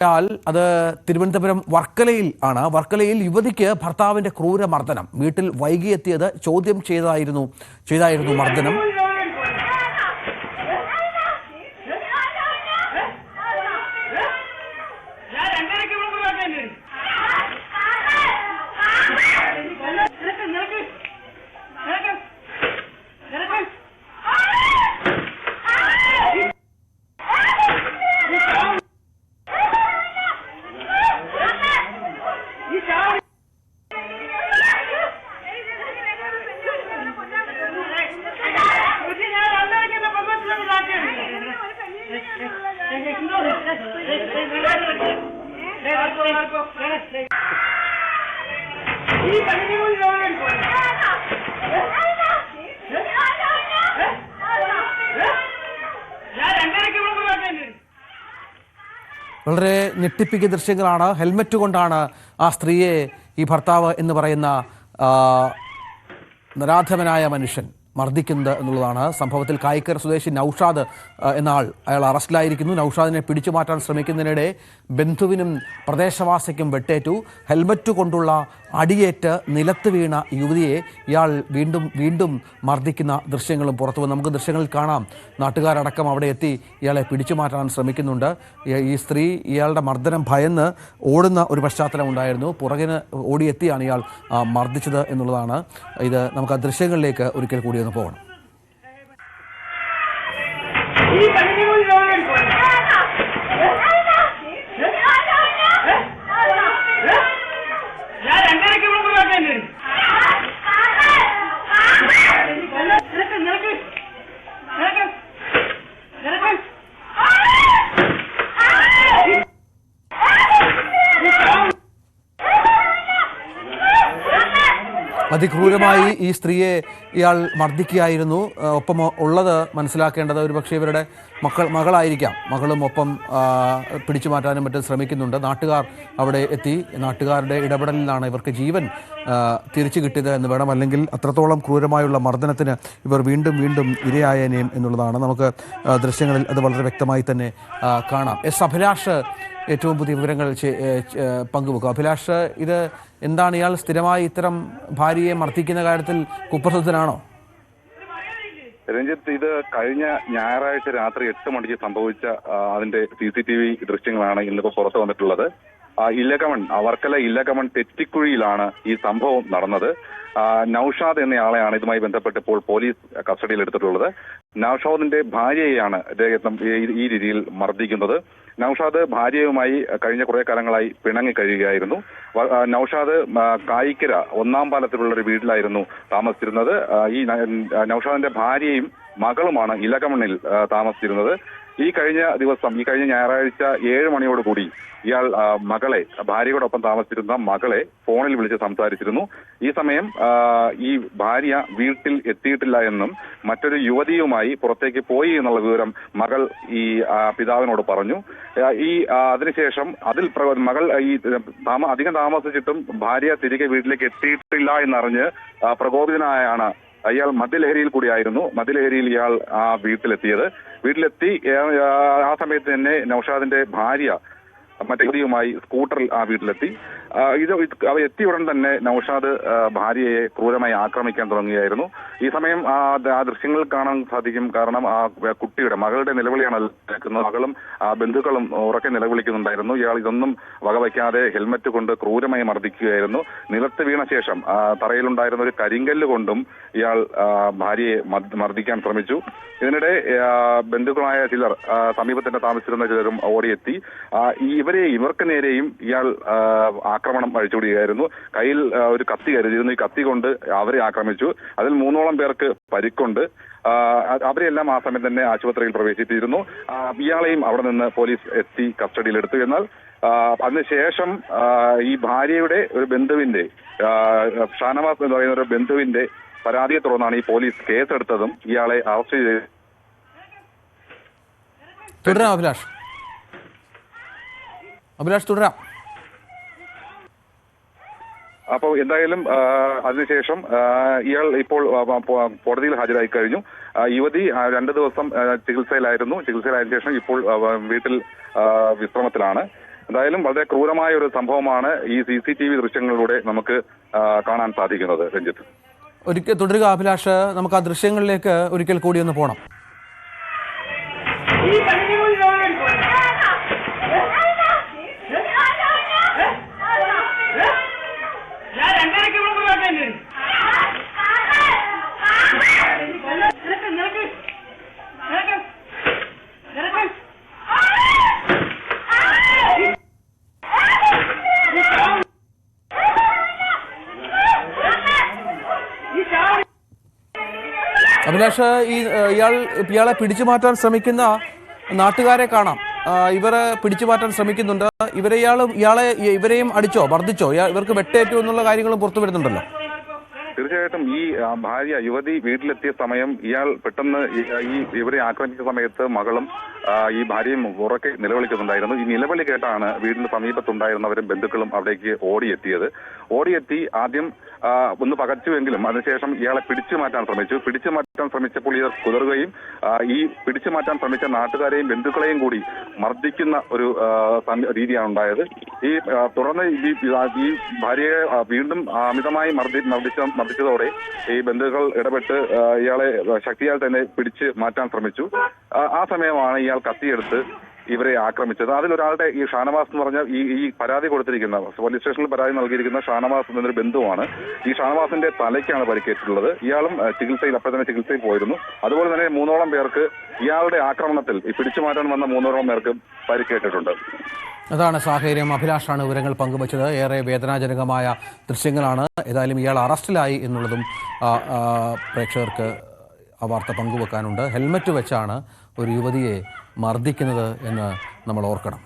അത് തിരുവനന്തപുരം വർക്കലയിൽ ആണ്. വർക്കലയിൽ യുവതിക്ക് ഭർത്താവിന്റെ ക്രൂരമർദ്ദനം. വീട്ടിൽ വൈകിയെത്തിയത് ചോദ്യം ചെയ്തായിരുന്നു മർദ്ദനം. വളരെ ഞെട്ടിപ്പിക്കുന്ന ദൃശ്യങ്ങളാണ്. ഹെൽമറ്റ് കൊണ്ടാണ് ആ സ്ത്രീയെ ഈ ഭർത്താവ് എന്ന് പറയുന്ന നരാധമനായ മനുഷ്യൻ മർദ്ദിക്കുന്നത് എന്നുള്ളതാണ്. സംഭവത്തിൽ കായിക്കര സ്വദേശി നൌഷാദ് എന്ന അയാൾ അറസ്റ്റിലായിരിക്കുന്നു. നൌഷാദിനെ പിടിച്ചു മാറ്റാൻ ശ്രമിക്കുന്നതിനിടെ ബന്ധുവിനും പ്രദേശവാസിക്കും വെട്ടേറ്റു. ഹെൽമറ്റ് കൊണ്ടുള്ള അടിയേറ്റ് നിലത്ത് വീണ യുവതിയെ ഇയാൾ വീണ്ടും മർദ്ദിക്കുന്ന ദൃശ്യങ്ങളും പുറത്തു വന്നു. നമുക്ക് ദൃശ്യങ്ങളിൽ കാണാം. നാട്ടുകാരടക്കം അവിടെ എത്തി ഇയാളെ പിടിച്ചു മാറ്റാൻ ശ്രമിക്കുന്നുണ്ട്. ഈ സ്ത്രീ ഇയാളുടെ മർദ്ദനം ഭയന്ന് ഓടുന്ന ഒരു പശ്ചാത്തലം ഉണ്ടായിരുന്നു. പുറകിന് ഓടിയെത്തിയാണ് ഇയാൾ മർദ്ദിച്ചത് എന്നുള്ളതാണ്. ഇത് നമുക്ക് ആ ദൃശ്യങ്ങളിലേക്ക് ഒരിക്കൽ കൂടി ഒന്ന് പോകണം. അതിക്രൂരമായി ഈ സ്ത്രീയെ ഇയാൾ മർദ്ദിക്കുകയായിരുന്നു. ഒപ്പം ഉള്ളത് മനസ്സിലാക്കേണ്ടത് ഒരുപക്ഷെ ഇവരുടെ മകളായിരിക്കാം. മകളും ഒപ്പം പിടിച്ചു മാറ്റാനും മറ്റും ശ്രമിക്കുന്നുണ്ട്. നാട്ടുകാർ അവിടെ എത്തി. നാട്ടുകാരുടെ ഇടപെടലിലാണ് ഇവർക്ക് ജീവൻ തിരിച്ചു കിട്ടിയത് എന്ന് വേണം. അല്ലെങ്കിൽ അത്രത്തോളം ക്രൂരമായുള്ള മർദ്ദനത്തിന് ഇവർ വീണ്ടും ഇരയായേനേയും എന്നുള്ളതാണ്. നമുക്ക് ദൃശ്യങ്ങളിൽ അത് വളരെ വ്യക്തമായി തന്നെ കാണാം. എസ് അഭിലാഷ് ഏറ്റവും പുതിയ വിവരങ്ങൾ പങ്കുവെക്കും. അഭിലാഷ്, ഇത് എന്താണ്? ഇയാൾ സ്ഥിരമായി ഇത്തരം ഭാര്യയെ മർദ്ദിക്കുന്ന കാര്യത്തിൽ കുപ്രസിദ്ധനാണോ? രഞ്ജിത്ത്, ഇത് കഴിഞ്ഞ ഞായറാഴ്ച രാത്രി 8 മണിക്ക് സംഭവിച്ച അതിന്റെ CCTV ദൃശ്യങ്ങളാണ് ഇന്നിപ്പോ പുറത്തു വന്നിട്ടുള്ളത്. വർക്കല ഇല്ലകമൺ തെറ്റിക്കുഴിയിലാണ് ഈ സംഭവം നടന്നത്. നൌഷാദ് എന്നയാളെയാണ് ഇതുമായി ബന്ധപ്പെട്ട് ഇപ്പോൾ പോലീസ് കസ്റ്റഡിയിൽ എടുത്തിട്ടുള്ളത്. നൌഷാദിന്റെ ഭാര്യയെയാണ് ഈ രീതിയിൽ മർദ്ദിക്കുന്നത്. നൌഷാദ് ഭാര്യയുമായി കഴിഞ്ഞ കുറെ കാലങ്ങളായി പിണങ്ങി കഴിയുകയായിരുന്നു. നൌഷാദ് കായിക്കര 1-ാം പാലത്തിലുള്ള ഒരു വീട്ടിലായിരുന്നു താമസിച്ചിരുന്നത്. ഈ നൌഷാദിന്റെ ഭാര്യയും മകളുമാണ് ഇലകമണ്ണിൽ താമസിച്ചിരുന്നത്. ഈ കഴിഞ്ഞ ഞായറാഴ്ച 7 മണിയോടുകൂടി ഇയാൾ ഭാര്യയോടൊപ്പം താമസിച്ചിരുന്ന മകളെ ഫോണിൽ വിളിച്ച് സംസാരിച്ചിരുന്നു. ഈ സമയം ഈ ഭാര്യ വീട്ടിൽ എത്തിയിട്ടില്ല എന്നും മറ്റൊരു യുവതിയുമായി പുറത്തേക്ക് പോയി എന്നുള്ള വിവരം മകൾ ഈ പിതാവിനോട് പറഞ്ഞു. അതിനുശേഷം മകൾ അധികം താമസിച്ചിട്ടും ഭാര്യ തിരികെ വീട്ടിലേക്ക് എത്തിയിട്ടില്ല എന്നറിഞ്ഞ് പ്രകോപിതനായാണ് ഇയാൾ മദ്യലഹരിയിൽ ഇയാൾ വീട്ടിലെത്തി. ആ സമയത്ത് തന്നെ നൌഷാദിന്റെ ഭാര്യ മറ്റേ യുവതിയുമായി സ്കൂട്ടറിൽ ആ വീട്ടിലെത്തി. അവ എത്തിയ ഉടൻ തന്നെ നൌഷാദ് ഭാര്യയെ ക്രൂരമായി ആക്രമിക്കാൻ തുടങ്ങുകയായിരുന്നു. ഈ സമയം ആ ദൃശ്യങ്ങൾ കാണാൻ സാധിക്കും. കാരണം ആ കുട്ടിയുടെ മകളുടെ നിലവിളിയാണ് കേൾക്കുന്നത്. മകളും ബന്ധുക്കളും ഉറക്കെ നിലവിളിക്കുന്നുണ്ടായിരുന്നു. ഇയാൾ ഇതൊന്നും വകവയ്ക്കാതെ ഹെൽമറ്റ് കൊണ്ട് ക്രൂരമായി മർദ്ദിക്കുകയായിരുന്നു. നിലത്ത് വീണ ശേഷം തറയിലുണ്ടായിരുന്ന ഒരു കരിങ്കല്ല് കൊണ്ടും ഇയാൾ ഭാര്യയെ മർദ്ദിക്കാൻ ശ്രമിച്ചു. ഇതിനിടെ ബന്ധുക്കളായ ചിലർ, സമീപത്തിന്റെ താമസിച്ചിരുന്ന ചിലരും ഓടിയെത്തി. ഇവർക്ക് നേരെയും ഇയാൾ ആക്രമണം അഴിച്ചുവിടുകയായിരുന്നു. കയ്യിൽ ഒരു കത്തി കരുതിയിരുന്നു. ഈ കത്തി കൊണ്ട് അവരെ ആക്രമിച്ചു. അതിൽ 3ഓളം പേർക്ക് പരിക്കുണ്ട്. അവരെല്ലാം ആ സമയം തന്നെ ആശുപത്രിയിൽ പ്രവേശിപ്പിച്ചിരുന്നു. ഇയാളെയും അവിടെ നിന്ന് പോലീസ് എത്തി കസ്റ്റഡിയിലെടുത്തു. എന്നാൽ അതിനുശേഷം ഈ ഭാര്യയുടെ ഒരു ബന്ധുവിന്റെ, ഷാനവാസ് എന്ന് പറയുന്ന ഒരു ബന്ധുവിന്റെ പരാതിയെ തുടർന്നാണ് ഈ പോലീസ് കേസെടുത്തതും ഇയാളെ അറസ്റ്റ് ചെയ്തത്. അഭിലാഷ് തുടരാം. അപ്പോൾ എന്തായാലും അതിനുശേഷം ഇയാൾ ഇപ്പോൾ കോടതിയിൽ ഹാജരായി കഴിഞ്ഞു. യുവതി 2 ദിവസം ചികിത്സയിലായിരുന്നു. ചികിത്സയിലായതിനു ശേഷം ഇപ്പോൾ വീട്ടിൽ വിശ്രമത്തിലാണ്. എന്തായാലും വളരെ ക്രൂരമായ ഒരു സംഭവമാണ് ഈ CCTV ദൃശ്യങ്ങളിലൂടെ നമുക്ക് കാണാൻ സാധിക്കുന്നത്. രഞ്ജിത്ത്, ഒരിക്കൽ തുടരുക അഭിലാഷ്, നമുക്ക് ആ ദൃശ്യങ്ങളിലേക്ക് ഒരിക്കൽ കൂടി ഒന്ന് പോകണം. അഭിലാഷ്, ഇയാളെ പിടിച്ചു മാറ്റാൻ ശ്രമിക്കുന്ന നാട്ടുകാരെ കാണാം. ഇവരെ പിടിച്ചു മാറ്റാൻ ശ്രമിക്കുന്നുണ്ട്. ഇവരെയും അടിച്ചോ, മർദ്ദിച്ചോ, ഇവർക്ക് വെട്ടേറ്റു എന്നുള്ള കാര്യങ്ങളും പുറത്തു വരുന്നുണ്ടല്ലോ. തീർച്ചയായിട്ടും ഈ യുവതി വീട്ടിലെത്തിയ സമയം ഇയാൾ പെട്ടെന്ന് ഇവരെ ആക്രമിച്ച സമയത്ത് മകളും ഈ ഭാര്യയും ഉറക്കെ നിലവിളിക്കുന്നുണ്ടായിരുന്നു. ഈ നിലവിളി കേട്ടാണ് വീടിന് സമീപത്തുണ്ടായിരുന്നവരും ബന്ധുക്കളും അവിടേക്ക് ഓടിയെത്തി ആദ്യം ഒന്ന് പകച്ചുവെങ്കിലും അതിനുശേഷം ഇയാളെ പിടിച്ചു മാറ്റാൻ ശ്രമിച്ചപ്പോൾ ഇയാൾ കുതറുകയും ഈ പിടിച്ചു മാറ്റാൻ ശ്രമിച്ച നാട്ടുകാരെയും ബന്ധുക്കളെയും കൂടി മർദ്ദിക്കുന്ന ഒരു രീതിയാണ് ഉണ്ടായത്. ഈ തുടർന്ന് ഈ ഭാര്യയെ വീണ്ടും അമിതമായി മർദ്ദിച്ചതോടെ ഈ ബന്ധുക്കൾ ഇടപെട്ട് ഇയാളെ ശക്തിയാൽ തന്നെ പിടിച്ച് മാറ്റാൻ ശ്രമിച്ചു. ആ സമയമാണ് ഇയാൾ കത്തിയെടുത്ത് ഇവരെ ആക്രമിച്ചത്. അതിലൊരാളുടെ ഈ ഷാനവാസ് എന്ന് പറഞ്ഞ ഈ പരാതി കൊടുത്തിരിക്കുന്ന പോലീസ് സ്റ്റേഷനിൽ പരാതി നൽകിയിരിക്കുന്ന ഷാനവാസ് എന്നൊരു ബന്ധുവാണ്. ഈ ഷാനവാസിന്റെ തലയ്ക്കാണ് പരിക്കേറ്റിട്ടുള്ളത്. ഇയാളും അപ്പോൾ തന്നെ ചികിത്സയിൽ പോയിരുന്നു. അതുപോലെ തന്നെ 3ഓളം പേർക്ക് ഇയാളുടെ ആക്രമണത്തിൽ ഈ പിടിച്ചുമാറ്റാൻ വന്ന 3ഓളം പേർക്ക് പരിക്കേറ്റിട്ടുണ്ട്. അതാണ് സാഹചര്യം. അഭിലാഷാണ് വിവരങ്ങൾ പങ്കുവച്ചത്. ഏറെ വേദനാജനകമായ ദൃശ്യങ്ങളാണ്. ഏതായാലും ഇയാൾ അറസ്റ്റിലായി എന്നുള്ളതും പ്രേക്ഷകർക്ക് ആ വാർത്ത പങ്കുവെക്കാനുണ്ട്. ഹെൽമറ്റ് വെച്ചാണ് ഒരു യുവതിയെ മർദ്ദിക്കുന്നത് എന്ന് നമ്മൾ ഓർക്കണം.